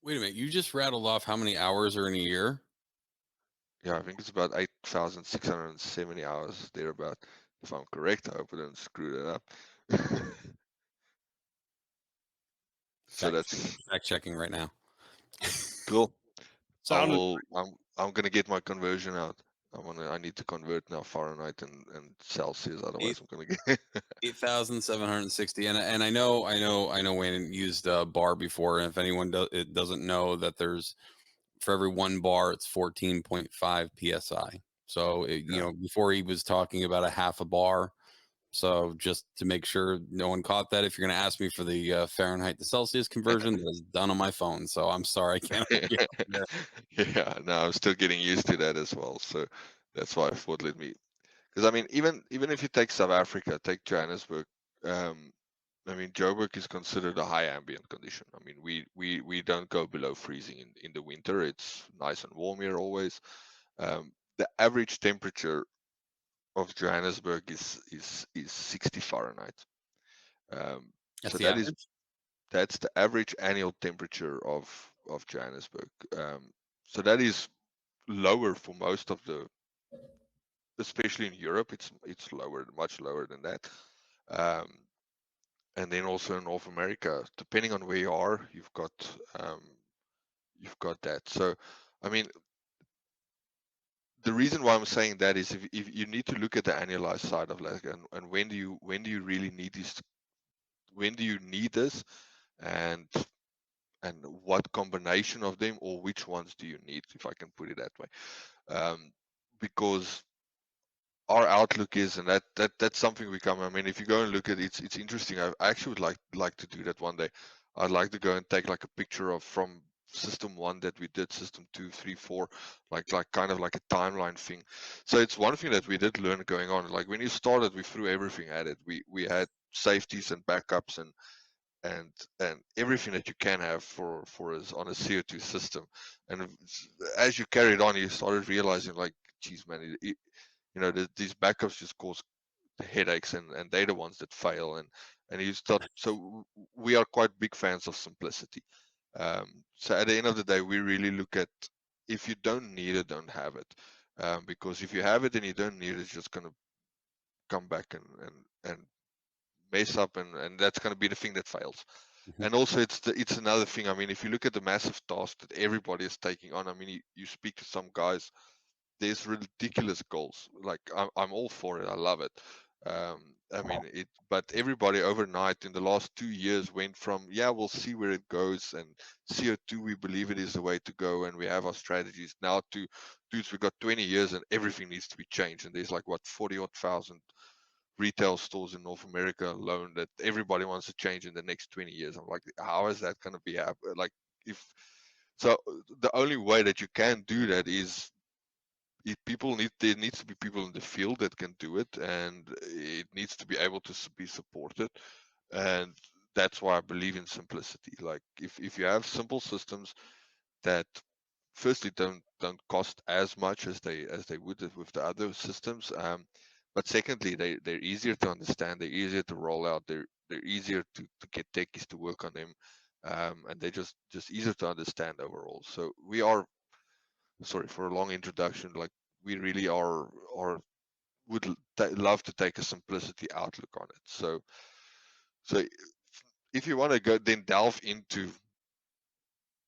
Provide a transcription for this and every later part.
Wait a minute. You just rattled off how many hours are in a year? Yeah, I think it's about 8,670 hours thereabout. If I'm correct, I hope I don't screw that up. So that's Fact checking right now. cool. I Sounded will. I'm gonna get my conversion out. I need to convert now Fahrenheit and Celsius. Eight Otherwise, I'm gonna get. 8,760. And I know Wayne used bar before. And if anyone it doesn't know that there's for every one bar, it's 14.5 psi. So Yeah. before he was talking about a half a bar. So just to make sure no one caught that, if you're going to ask me for the Fahrenheit to Celsius conversion, that is done on my phone. So I'm sorry, I can't help you out there. Yeah. No, I'm still getting used to that as well. So that's why I thought let me. Because I mean, even if you take South Africa, take Johannesburg. Um, I mean, Joburg is considered a high ambient condition. I mean, we don't go below freezing in the winter. It's nice and warm here always. The average temperature of Johannesburg is 60 Fahrenheit. Um, That's so the average. that's the average annual temperature of Johannesburg. So that is lower for most of the, especially in Europe. It's lower, much lower than that. Um, and then also in North America, depending on where you are, um, you've got that. So, I mean, the reason why I'm saying that is if you need to look at the annualized side of like, and when do you really need this? When do you need this? And and what combination of them or which ones do you need, if I can put it that way. Because our outlook is, and that's something we come. I mean, if you go and look at it, it's interesting. I actually would like to do that one day. I'd like to go and take like a picture of from system one that we did, system two, three, four, like kind of like a timeline thing. So it's one thing that we did learn going on. Like when you started, we threw everything at it. We had safeties and backups and and everything that you can have for us on a CO2 system. And as you carried on, you started realizing like, geez, man, these backups just cause headaches, and they're the ones that fail. And you start. So we are quite big fans of simplicity. So at the end of the day, we really look at, if you don't need it, don't have it. Because if you have it and you don't need it, it's just gonna come back and mess up, and that's going to be the thing that fails. Mhm. And also it's another thing. I mean, if you look at the massive task that everybody is taking on, I mean, you speak to some guys, there's ridiculous goals. Like I'm all for it. I love it. I mean it, but everybody overnight in the last 2 years went from, yeah, we'll see where it goes, and CO2, we believe it is the way to go, and we have our strategies, now to, dudes, we got 20 years and everything needs to be changed. And there's like, what, 40 odd thousand retail stores in North America alone that everybody wants to change in the next 20 years. I'm like, how is that going to be happen? Like, if so, the only way that you can do that is, if there needs to be people in the field that can do it, and it needs to be able to be supported. And that's why I believe in simplicity. Like, if you have simple systems that firstly don't cost as much as they would with the other systems, but secondly, they're easier to understand, they're easier to roll out, they're easier to get techies to work on them, and they're just easier to understand overall. So we are, sorry for a long introduction, like, we really are would love to take a simplicity outlook on it. So if you want to go then delve into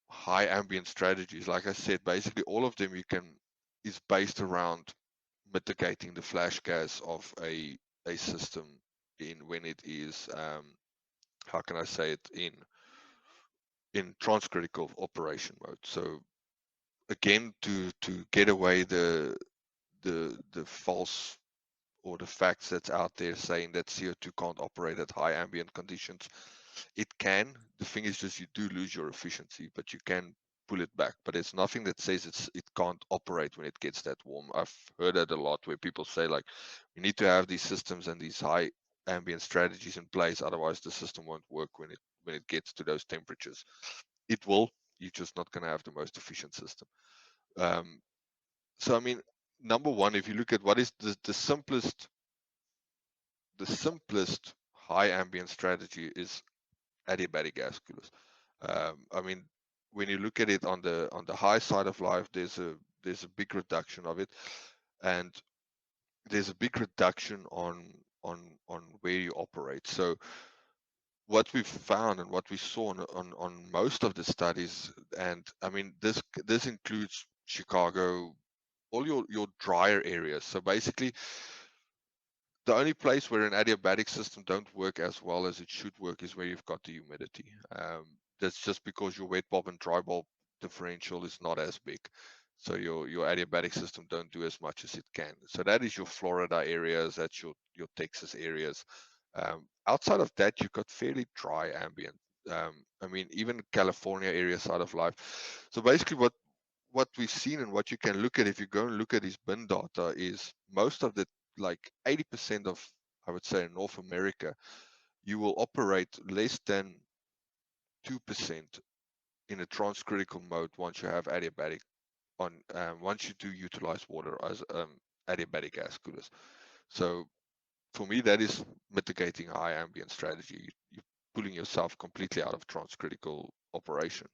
high ambient strategies, like I said, basically all of them you can is based around mitigating the flash gas of a system in when it is, how can I say it, in transcritical operation mode. So again, to get away the false or the facts that's out there saying that CO2 can't operate at high ambient conditions. It can. The thing is just, you do lose your efficiency, but you can pull it back. But it's nothing that says it can't operate when it gets that warm. I've heard that a lot, where people say like, we need to have these systems and these high ambient strategies in place, otherwise the system won't work when it gets to those temperatures. It will. You're just not going to have the most efficient system. Um, so I mean, number one, if you look at what is the simplest high ambient strategy, is adiabatic gas coolers. I mean, when you look at it on the high side of life, there's a big reduction of it, and there's a big reduction on where you operate. So what we've found and what we saw on most of the studies, and I mean this includes Chicago, all your drier areas. So basically, the only place where an adiabatic system don't work as well as it should work is where you've got the humidity. That's just because your wet bulb and dry bulb differential is not as big. So your adiabatic system don't do as much as it can. So that is your Florida areas, that's your Texas areas. Outside of that, you've got fairly dry ambient. I mean, even California area side of life. So basically what we've seen and what you can look at if you go and look at his bin data is most of the, like 80% of, I would say, in North America, you will operate less than 2% in a transcritical mode once you have adiabatic on, once you do utilize water as adiabatic gas coolers. So for me, that is mitigating high ambient strategy. You're pulling yourself completely out of transcritical operation.